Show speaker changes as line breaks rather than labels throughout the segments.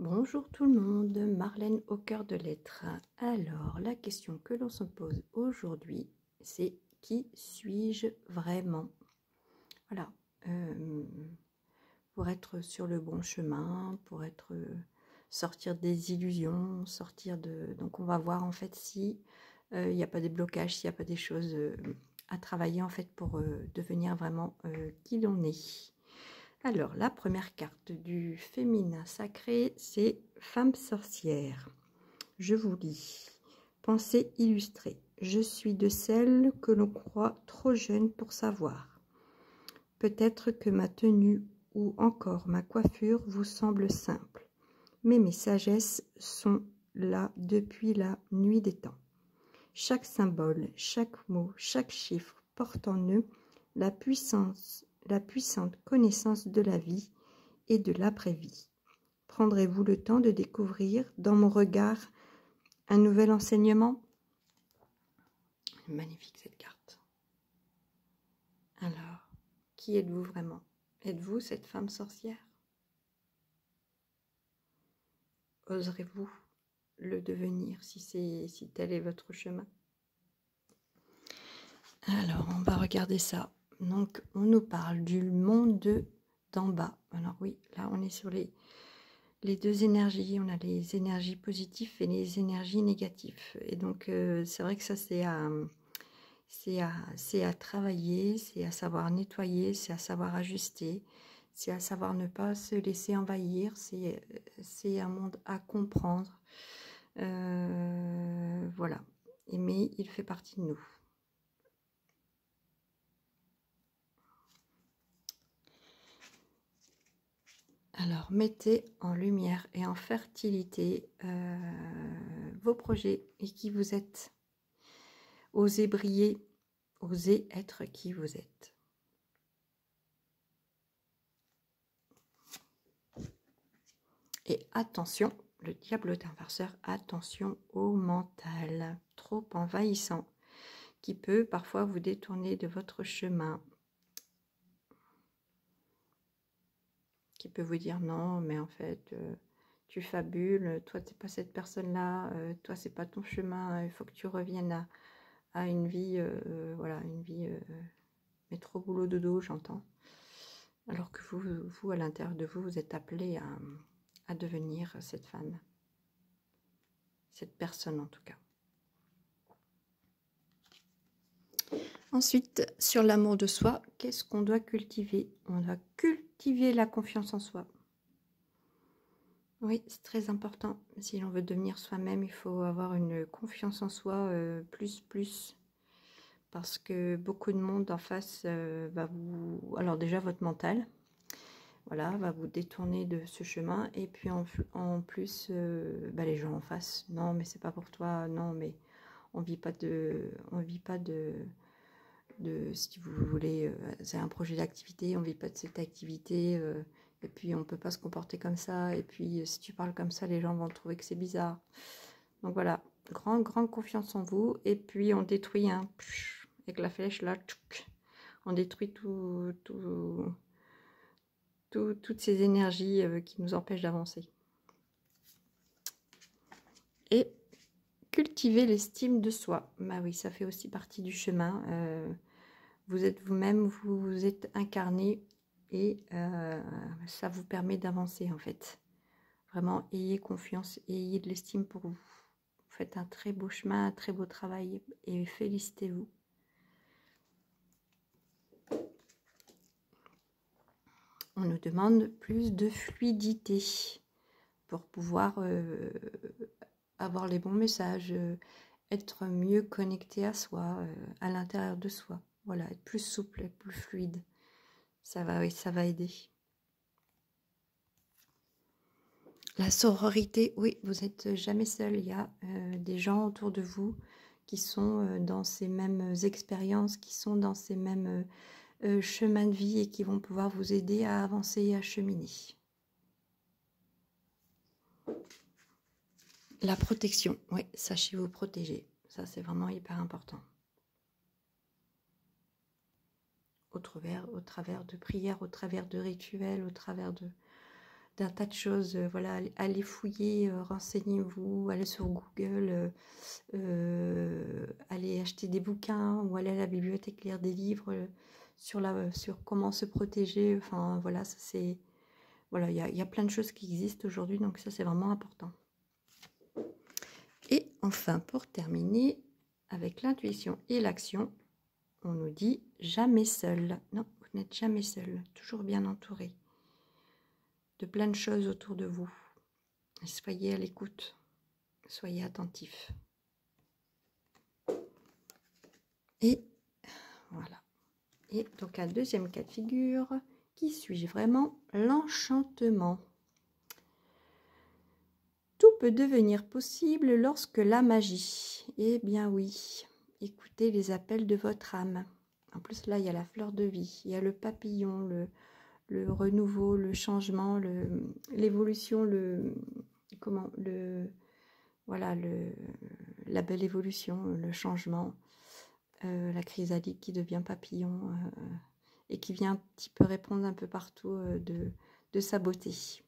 Bonjour tout le monde, Marlène au cœur de lettres. Alors, la question que l'on se pose aujourd'hui, c'est qui suis-je vraiment? Voilà, pour être sur le bon chemin, pour être sortir des illusions, sortir de... Donc on va voir en fait si il n'y a pas des blocages, s'il n'y a pas des choses à travailler en fait pour devenir vraiment qui l'on est. Alors, la première carte du féminin sacré, c'est Femme sorcière. Je vous lis. Pensée illustrée. Je suis de celles que l'on croit trop jeune pour savoir. Peut-être que ma tenue ou encore ma coiffure vous semble simple, mais mes sagesses sont là depuis la nuit des temps. Chaque symbole, chaque mot, chaque chiffre porte en eux la puissante connaissance de la vie et de l'après-vie. Prendrez-vous le temps de découvrir dans mon regard un nouvel enseignement? Magnifique cette carte. Alors, qui êtes-vous vraiment? Êtes-vous cette femme sorcière? Oserez-vous le devenir si tel est votre chemin? Alors, on va regarder ça. Donc, on nous parle du monde d'en bas. Alors oui, là, on est sur les deux énergies. On a les énergies positives et les énergies négatives. Et donc, c'est vrai que ça, c'est à travailler, c'est à savoir nettoyer, c'est à savoir ajuster, c'est à savoir ne pas se laisser envahir, c'est un monde à comprendre. Voilà. Mais il fait partie de nous. Alors, mettez en lumière et en fertilité vos projets et qui vous êtes. Osez briller, osez être qui vous êtes. Et attention, le diable est un farceur, attention au mental, trop envahissant, qui peut parfois vous détourner de votre chemin. Qui peut vous dire non, mais en fait, tu fabules, toi, t'es pas cette personne-là, toi, c'est pas ton chemin, il faut que tu reviennes à une vie, voilà, une vie, mais trop boulot dodo, j'entends. Alors que vous, à l'intérieur de vous, vous êtes appelé à devenir cette femme, cette personne en tout cas. Ensuite, sur l'amour de soi, qu'est-ce qu'on doit cultiver? On doit cultiver la confiance en soi. Oui, c'est très important. Si l'on veut devenir soi-même, il faut avoir une confiance en soi plus. Parce que beaucoup de monde en face va vous... Alors déjà, votre mental, voilà, va vous détourner de ce chemin. Et puis en plus, les gens en face, non, mais c'est pas pour toi. Non, mais on vit pas si vous voulez, c'est un projet d'activité, on vit pas de cette activité, et puis on peut pas se comporter comme ça, et puis si tu parles comme ça, les gens vont trouver que c'est bizarre. Donc voilà, grande confiance en vous, et puis on détruit, avec la flèche là, on détruit toutes ces énergies qui nous empêchent d'avancer. Et cultiver l'estime de soi, bah oui, ça fait aussi partie du chemin. Vous êtes vous-même, vous êtes incarné et ça vous permet d'avancer en fait. Vraiment, ayez confiance, ayez de l'estime pour vous. Vous faites un très beau chemin, un très beau travail et félicitez-vous. On nous demande plus de fluidité pour pouvoir avoir les bons messages, être mieux connecté à soi, à l'intérieur de soi. Voilà, être plus souple, être plus fluide. Ça va aider. La sororité, oui, vous n'êtes jamais seul. Il y a des gens autour de vous qui sont dans ces mêmes expériences, qui sont dans ces mêmes chemins de vie et qui vont pouvoir vous aider à avancer et à cheminer. La protection, oui, sachez vous protéger. Ça, c'est vraiment hyper important. Au travers de prières, au travers de rituels, au travers d'un tas de choses. Voilà, allez fouiller, renseignez-vous, allez sur Google, allez acheter des bouquins ou aller à la bibliothèque lire des livres sur comment se protéger. Enfin, voilà, ça c'est... Voilà, il y a plein de choses qui existent aujourd'hui, donc ça c'est vraiment important. Et enfin, pour terminer, avec l'intuition et l'action, on nous dit jamais seul. Non, vous n'êtes jamais seul, toujours bien entouré de plein de choses autour de vous. Soyez à l'écoute, soyez attentifs. Et voilà. Et donc un deuxième cas de figure, qui suis-je vraiment? L'enchantement. Tout peut devenir possible lorsque la magie. Eh bien oui, écoutez les appels de votre âme. En plus là, il y a la fleur de vie, il y a le papillon, le renouveau, le changement, l'évolution, voilà, la belle évolution, le changement, la chrysalide qui devient papillon et qui vient un petit peu répondre un peu partout de sa beauté.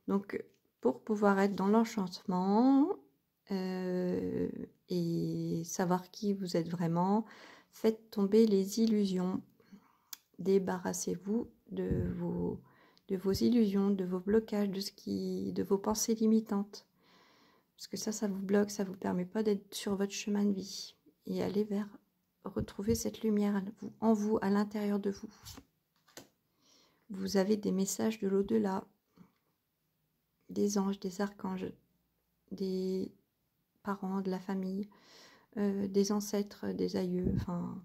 Donc, pour pouvoir être dans l'enchantement et savoir qui vous êtes vraiment, faites tomber les illusions. Débarrassez-vous de vos illusions, de vos blocages, de vos pensées limitantes. Parce que ça vous bloque, ça ne vous permet pas d'être sur votre chemin de vie. Et aller vers, retrouver cette lumière en vous, à l'intérieur de vous. Vous avez des messages de l'au-delà, des anges, des archanges, des parents, de la famille, des ancêtres, des aïeux. Enfin,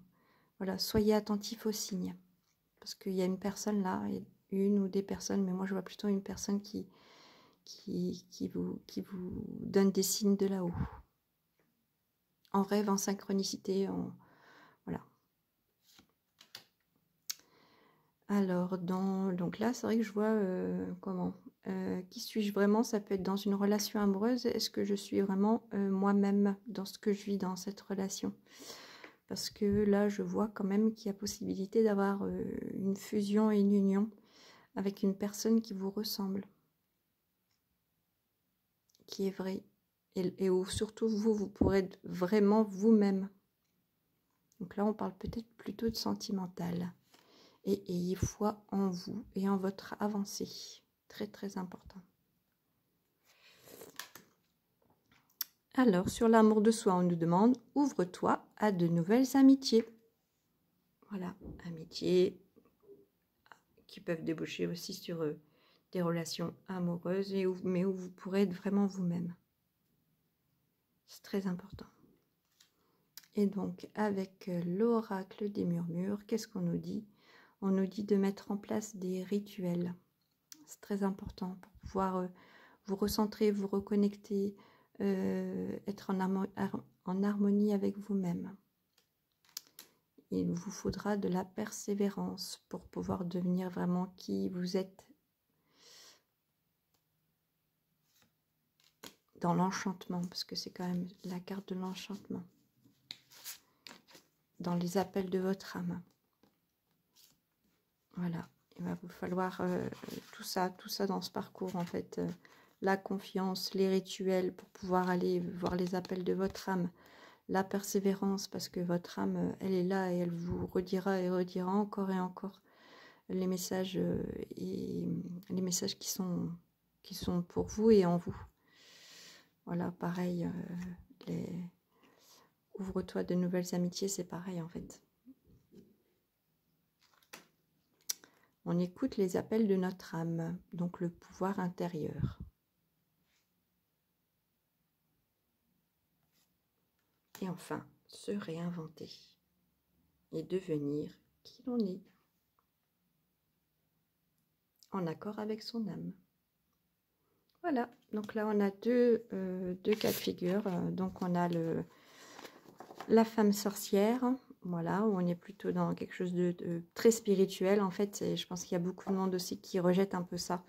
voilà, soyez attentifs aux signes. Parce qu'il y a une personne là, une ou des personnes, mais moi je vois plutôt une personne qui vous donne des signes de là-haut. En rêve, en synchronicité, voilà. Alors, donc là, c'est vrai que je vois qui suis-je vraiment? Ça peut être dans une relation amoureuse. Est-ce que je suis vraiment moi-même dans ce que je vis dans cette relation? Parce que là, je vois quand même qu'il y a possibilité d'avoir une fusion et une union avec une personne qui vous ressemble, qui est vraie, et où surtout vous pourrez être vraiment vous-même. Donc là, on parle peut-être plutôt de sentimental. Et ayez foi en vous et en votre avancée. Très, très important. Alors, sur l'amour de soi, on nous demande « Ouvre-toi à de nouvelles amitiés ». Voilà, amitiés qui peuvent déboucher aussi sur des relations amoureuses, mais où vous pourrez être vraiment vous-même. C'est très important. Et donc, avec l'oracle des murmures, qu'est-ce qu'on nous dit? On nous dit de mettre en place des rituels. C'est très important pour pouvoir vous recentrer, vous reconnecter, être en harmonie avec vous-même. Il vous faudra de la persévérance pour pouvoir devenir vraiment qui vous êtes dans l'enchantement, parce que c'est quand même la carte de l'enchantement, dans les appels de votre âme. Voilà, il va vous falloir tout ça dans ce parcours en fait, la confiance, les rituels pour pouvoir aller voir les appels de votre âme, la persévérance parce que votre âme, elle est là et elle vous redira et redira encore et encore les messages qui sont pour vous et en vous. Voilà, pareil, ouvre-toi de nouvelles amitiés, c'est pareil en fait. On écoute les appels de notre âme, donc le pouvoir intérieur. Et enfin, se réinventer et devenir qui l'on est, en accord avec son âme. Voilà, donc là on a deux cas de figure. Donc on a la femme sorcière, voilà, où on est plutôt dans quelque chose de très spirituel en fait. Et je pense qu'il y a beaucoup de monde aussi qui rejette un peu ça.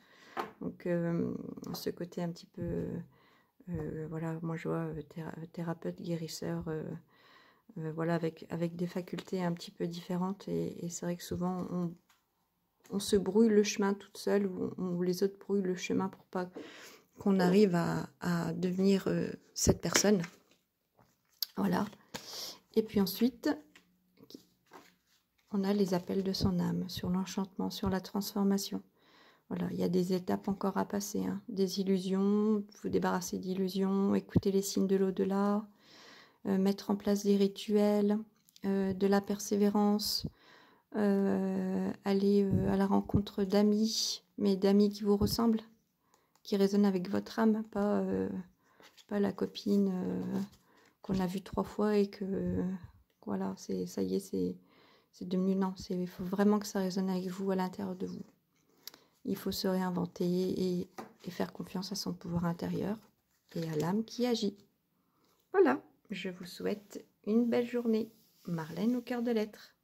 Donc ce côté un petit peu, voilà, moi je vois thérapeute, guérisseur, voilà, avec des facultés un petit peu différentes. Et c'est vrai que souvent on se brouille le chemin toute seule, ou les autres brouillent le chemin pour pas qu'on arrive à devenir cette personne. Voilà. Et puis ensuite, on a les appels de son âme, sur l'enchantement, sur la transformation. Voilà, il y a des étapes encore à passer, hein. Des illusions, vous débarrasser d'illusions, écouter les signes de l'au-delà, mettre en place des rituels, de la persévérance, aller à la rencontre d'amis, mais d'amis qui vous ressemblent, qui résonnent avec votre âme, pas la copine qu'on a vue 3 fois et que voilà, ça y est, c'est devenu non. Il faut vraiment que ça résonne avec vous à l'intérieur de vous. Il faut se réinventer et faire confiance à son pouvoir intérieur et à l'âme qui agit. Voilà, je vous souhaite une belle journée. Marlène au cœur de lettres.